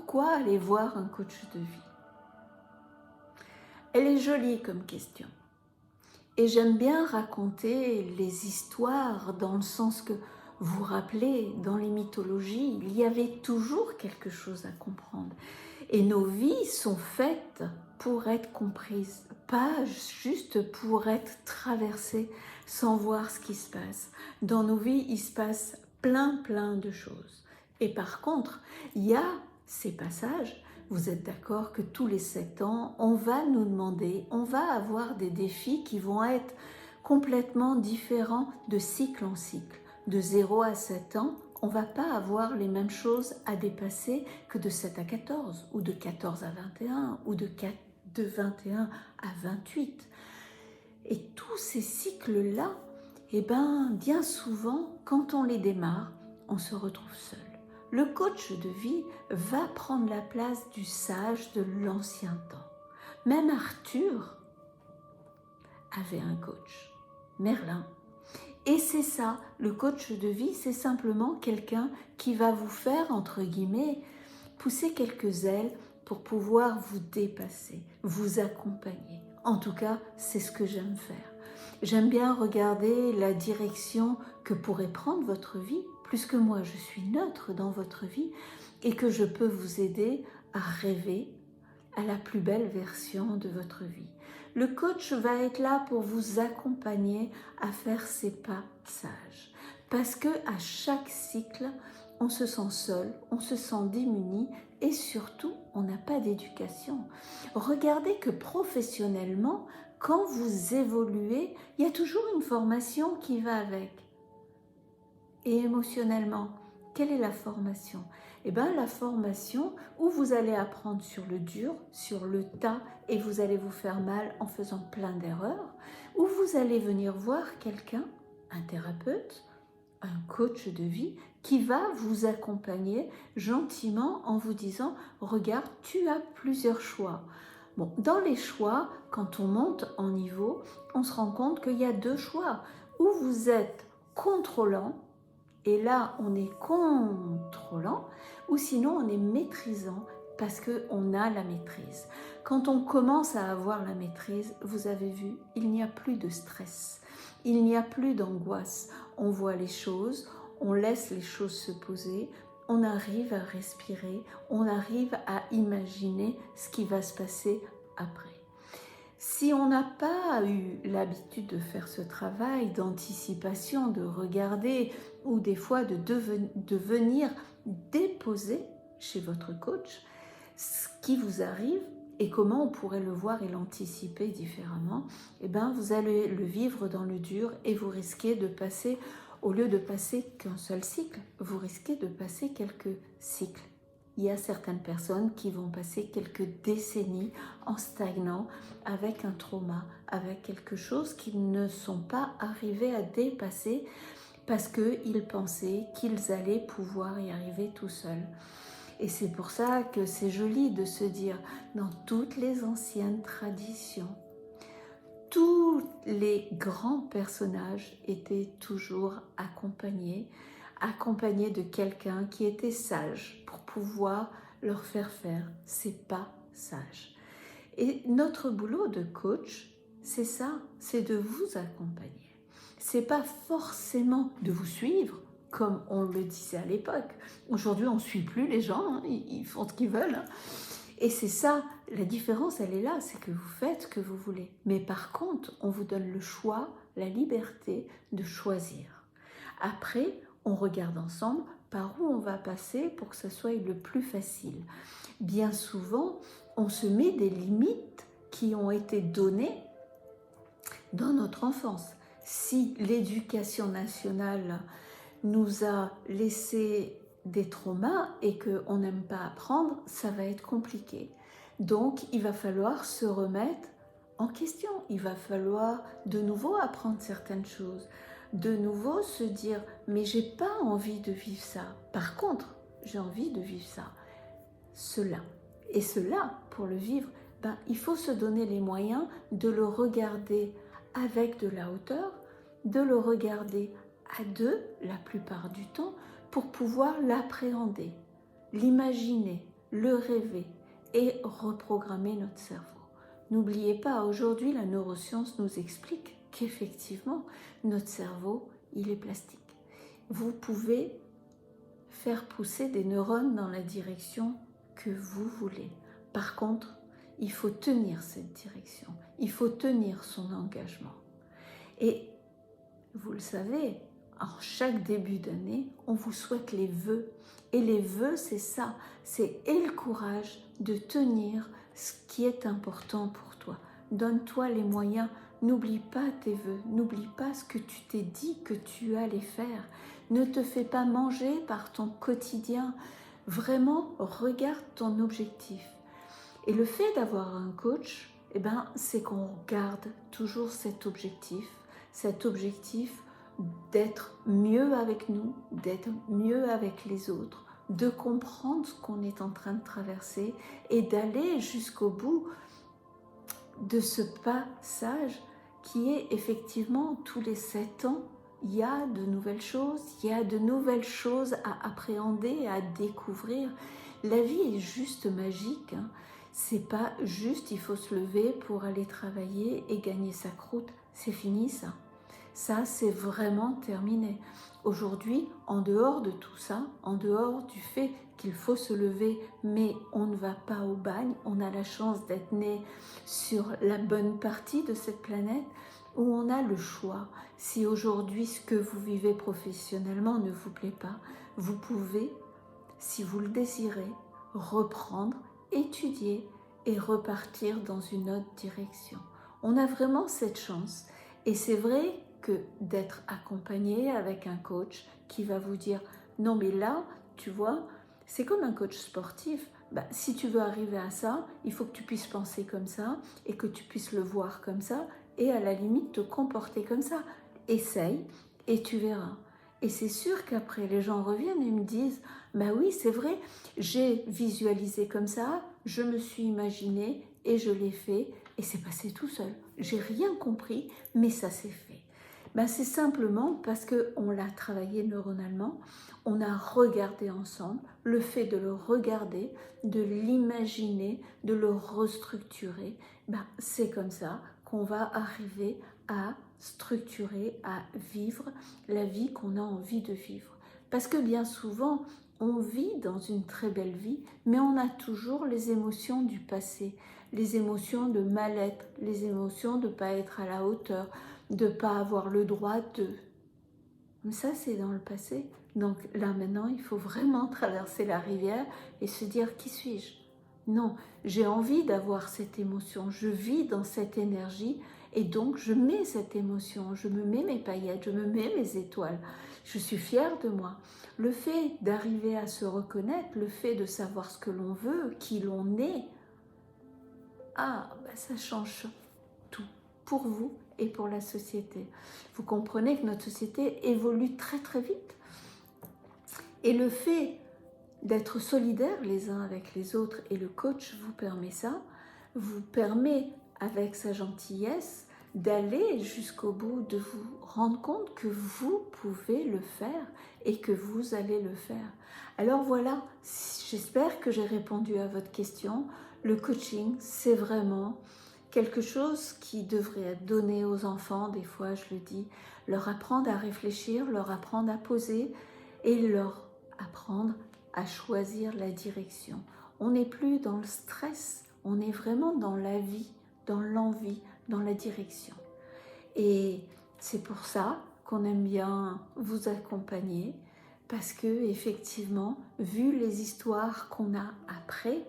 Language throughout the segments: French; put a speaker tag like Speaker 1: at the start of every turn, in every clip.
Speaker 1: pourquoi aller voir un coach de vie? Elle est jolie comme question. Et j'aime bien raconter les histoires dans le sens que, vous vous rappelez, dans les mythologies, il y avait toujours quelque chose à comprendre. Et nos vies sont faites pour être comprises, pas juste pour être traversées sans voir ce qui se passe. Dans nos vies, il se passe plein de choses. Et par contre, il y a ces passages, vous êtes d'accord que tous les 7 ans, on va nous demander, on va avoir des défis qui vont être complètement différents de cycle en cycle. De 0 à 7 ans, on ne va pas avoir les mêmes choses à dépasser que de 7 à 14, ou de 14 à 21, ou de 21 à 28. Et tous ces cycles-là, eh bien souvent, quand on les démarre, on se retrouve seul. Le coach de vie va prendre la place du sage de l'ancien temps. Même Arthur avait un coach, Merlin. Et c'est ça, le coach de vie, c'est simplement quelqu'un qui va vous faire, entre guillemets, pousser quelques ailes pour pouvoir vous dépasser, vous accompagner. En tout cas, c'est ce que j'aime faire. J'aime bien regarder la direction que pourrait prendre votre vie, plus que moi, je suis neutre dans votre vie et que je peux vous aider à rêver à la plus belle version de votre vie. Le coach va être là pour vous accompagner à faire ces pas sages. Parce que à chaque cycle, on se sent seul, on se sent démuni et surtout, on n'a pas d'éducation. Regardez que professionnellement, quand vous évoluez, il y a toujours une formation qui va avec. Et émotionnellement, quelle est la formation? Eh bien, la formation où vous allez apprendre sur le dur, sur le tas, et vous allez vous faire mal en faisant plein d'erreurs, où vous allez venir voir quelqu'un, un thérapeute, un coach de vie, qui va vous accompagner gentiment en vous disant « Regarde, tu as plusieurs choix ». Bon, dans les choix, quand on monte en niveau, on se rend compte qu'il y a 2 choix. Où vous êtes contrôlant, et là, on est contrôlant, ou sinon on est maîtrisant parce qu'on a la maîtrise. Quand on commence à avoir la maîtrise, vous avez vu, il n'y a plus de stress, il n'y a plus d'angoisse. On voit les choses, on laisse les choses se poser, on arrive à respirer, on arrive à imaginer ce qui va se passer après. Si on n'a pas eu l'habitude de faire ce travail d'anticipation, de regarder ou des fois de venir déposer chez votre coach ce qui vous arrive et comment on pourrait le voir et l'anticiper différemment, eh bien vous allez le vivre dans le dur et vous risquez de passer, au lieu de passer qu'un seul cycle, vous risquez de passer quelques cycles. Il y a certaines personnes qui vont passer quelques décennies en stagnant avec un trauma, avec quelque chose qu'ils ne sont pas arrivés à dépasser parce qu'ils pensaient qu'ils allaient pouvoir y arriver tout seuls. Et c'est pour ça que c'est joli de se dire, dans toutes les anciennes traditions, tous les grands personnages étaient toujours accompagnés de quelqu'un qui était sage pour pouvoir leur faire ces pas sages. Et notre boulot de coach, c'est ça, c'est de vous accompagner. C'est pas forcément de vous suivre, comme on le disait à l'époque. Aujourd'hui, on ne suit plus les gens, hein, ils font ce qu'ils veulent. Hein. Et c'est ça, la différence, elle est là, c'est que vous faites ce que vous voulez. Mais par contre, on vous donne le choix, la liberté de choisir. Après, on regarde ensemble par où on va passer pour que ça soit le plus facile. Bien souvent, on se met des limites qui ont été données dans notre enfance. Si l'éducation nationale nous a laissé des traumas et qu'on n'aime pas apprendre, ça va être compliqué. Donc, il va falloir se remettre en question. Il va falloir de nouveau apprendre certaines choses. De nouveau se dire, mais j'ai pas envie de vivre ça. Par contre, j'ai envie de vivre ça. Cela. Et cela, pour le vivre, il faut se donner les moyens de le regarder avec de la hauteur, de le regarder à deux la plupart du temps pour pouvoir l'appréhender, l'imaginer, le rêver et reprogrammer notre cerveau. N'oubliez pas, aujourd'hui, la neuroscience nous explique qu'effectivement, notre cerveau, il est plastique. Vous pouvez faire pousser des neurones dans la direction que vous voulez. Par contre, il faut tenir cette direction, il faut tenir son engagement. Et vous le savez, en chaque début d'année, on vous souhaite les vœux. Et les vœux, c'est ça, c'est et le courage de tenir ce qui est important pour toi. Donne-toi les moyens, n'oublie pas tes vœux, n'oublie pas ce que tu t'es dit que tu allais faire. Ne te fais pas manger par ton quotidien. Vraiment, regarde ton objectif. Et le fait d'avoir un coach, c'est qu'on garde toujours cet objectif d'être mieux avec nous, d'être mieux avec les autres, de comprendre ce qu'on est en train de traverser et d'aller jusqu'au bout de ce passage qui est effectivement tous les 7 ans. Il y a de nouvelles choses à appréhender, à découvrir. La vie est juste magique, hein. C'est pas juste il faut se lever pour aller travailler et gagner sa croûte, c'est fini ça. Ça, c'est vraiment terminé. Aujourd'hui, en dehors de tout ça, en dehors du fait qu'il faut se lever, mais on ne va pas au bagne, on a la chance d'être né sur la bonne partie de cette planète où on a le choix. Si aujourd'hui, ce que vous vivez professionnellement ne vous plaît pas, vous pouvez, si vous le désirez, reprendre, étudier et repartir dans une autre direction. On a vraiment cette chance. Et c'est vrai que d'être accompagné avec un coach qui va vous dire « Non mais là, tu vois, c'est comme un coach sportif. Si tu veux arriver à ça, il faut que tu puisses penser comme ça et que tu puisses le voir comme ça et à la limite te comporter comme ça. Essaye et tu verras. » Et c'est sûr qu'après, les gens reviennent et me disent « Bah oui, c'est vrai, j'ai visualisé comme ça, je me suis imaginé et je l'ai fait et c'est passé tout seul. J'ai rien compris, mais ça s'est fait. » C'est simplement parce qu'on l'a travaillé neuronalement, on a regardé ensemble, le fait de le regarder, de l'imaginer, de le restructurer, c'est comme ça qu'on va arriver à structurer, à vivre la vie qu'on a envie de vivre. Parce que bien souvent, on vit dans une très belle vie, mais on a toujours les émotions du passé, les émotions de mal-être, les émotions de ne pas être à la hauteur, de ne pas avoir le droit de... Mais ça, c'est dans le passé. Donc là, maintenant, il faut vraiment traverser la rivière et se dire « Qui suis-je » Non, j'ai envie d'avoir cette émotion, je vis dans cette énergie et donc je mets cette émotion, je me mets mes paillettes, je me mets mes étoiles, je suis fière de moi. Le fait d'arriver à se reconnaître, le fait de savoir ce que l'on veut, qui l'on est, ça change tout pour vous et pour la société. Vous comprenez que notre société évolue très très vite. Et le fait d'être solidaires les uns avec les autres, et le coach vous permet ça, vous permet avec sa gentillesse d'aller jusqu'au bout, de vous rendre compte que vous pouvez le faire et que vous allez le faire. Alors voilà, j'espère que j'ai répondu à votre question. Le coaching, c'est vraiment quelque chose qui devrait être donné aux enfants, des fois je le dis, leur apprendre à réfléchir, leur apprendre à poser et leur apprendre à choisir la direction. On n'est plus dans le stress, on est vraiment dans la vie, dans l'envie, dans la direction. Et c'est pour ça qu'on aime bien vous accompagner, parce que effectivement, vu les histoires qu'on a après,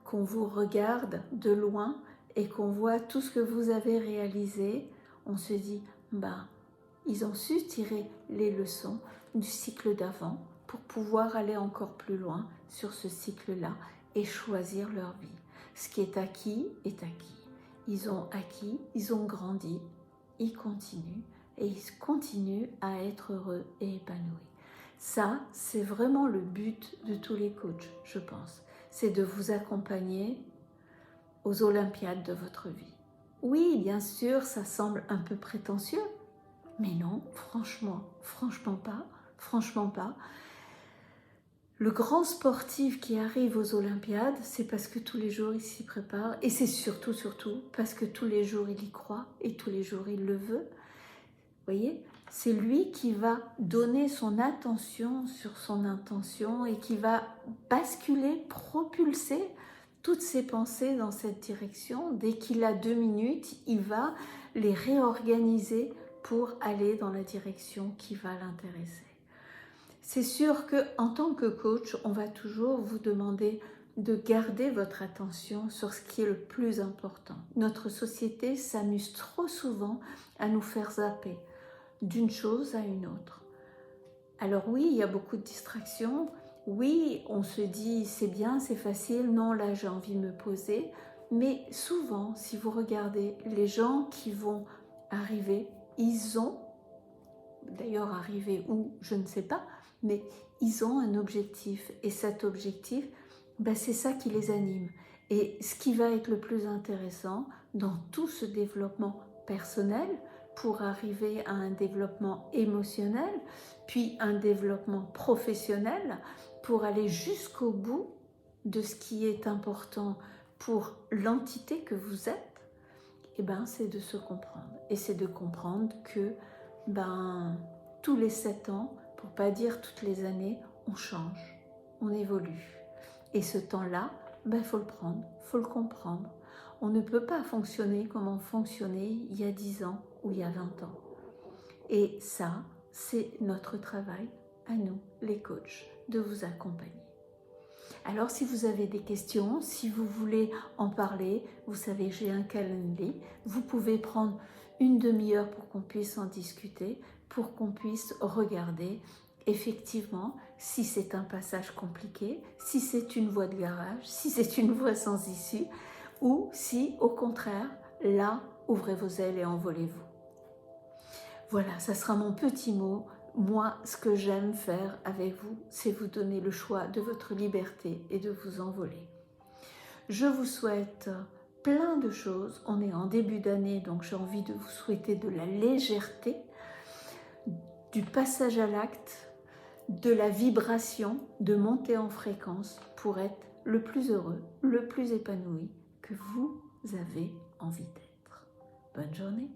Speaker 1: qu'on vous regarde de loin et qu'on voit tout ce que vous avez réalisé, on se dit, ils ont su tirer les leçons du cycle d'avant pour pouvoir aller encore plus loin sur ce cycle-là et choisir leur vie. Ce qui est acquis est acquis. Ils ont acquis, ils ont grandi, ils continuent et ils continuent à être heureux et épanouis. Ça, c'est vraiment le but de tous les coachs, je pense. C'est de vous accompagner aux Olympiades de votre vie. Oui, bien sûr, ça semble un peu prétentieux, mais non, franchement pas. Le grand sportif qui arrive aux Olympiades, c'est parce que tous les jours il s'y prépare et c'est surtout parce que tous les jours il y croit et tous les jours il le veut. Vous voyez, c'est lui qui va donner son attention sur son intention et qui va basculer, propulser toutes ses pensées dans cette direction. Dès qu'il a 2 minutes, il va les réorganiser pour aller dans la direction qui va l'intéresser. C'est sûr qu'en tant que coach, on va toujours vous demander de garder votre attention sur ce qui est le plus important. Notre société s'amuse trop souvent à nous faire zapper d'une chose à une autre. Alors oui, il y a beaucoup de distractions. Oui, on se dit c'est bien, c'est facile. Non, là j'ai envie de me poser. Mais souvent, si vous regardez les gens qui vont arriver, ils ont, d'ailleurs arrivé où, je ne sais pas, mais ils ont un objectif. Et cet objectif, c'est ça qui les anime. Et ce qui va être le plus intéressant dans tout ce développement personnel, pour arriver à un développement émotionnel, puis un développement professionnel, pour aller jusqu'au bout de ce qui est important pour l'entité que vous êtes, c'est de se comprendre. Et c'est de comprendre que tous les 7 ans, pour pas dire toutes les années, on change, on évolue. Et ce temps-là, faut le prendre, faut le comprendre. On ne peut pas fonctionner comme on fonctionnait il y a 10 ans ou il y a 20 ans. Et ça, c'est notre travail à nous, les coachs, de vous accompagner. Alors, si vous avez des questions, si vous voulez en parler, vous savez, j'ai un calendrier. Vous pouvez prendre une demi-heure pour qu'on puisse en discuter, pour qu'on puisse regarder effectivement si c'est un passage compliqué, si c'est une voie de garage, si c'est une voie sans issue, ou si, au contraire, là, ouvrez vos ailes et envolez-vous. Voilà, ça sera mon petit mot. Moi, ce que j'aime faire avec vous, c'est vous donner le choix de votre liberté et de vous envoler. Je vous souhaite plein de choses. On est en début d'année, donc j'ai envie de vous souhaiter de la légèreté, du passage à l'acte, de la vibration, de monter en fréquence pour être le plus heureux, le plus épanoui que vous avez envie d'être. Bonne journée.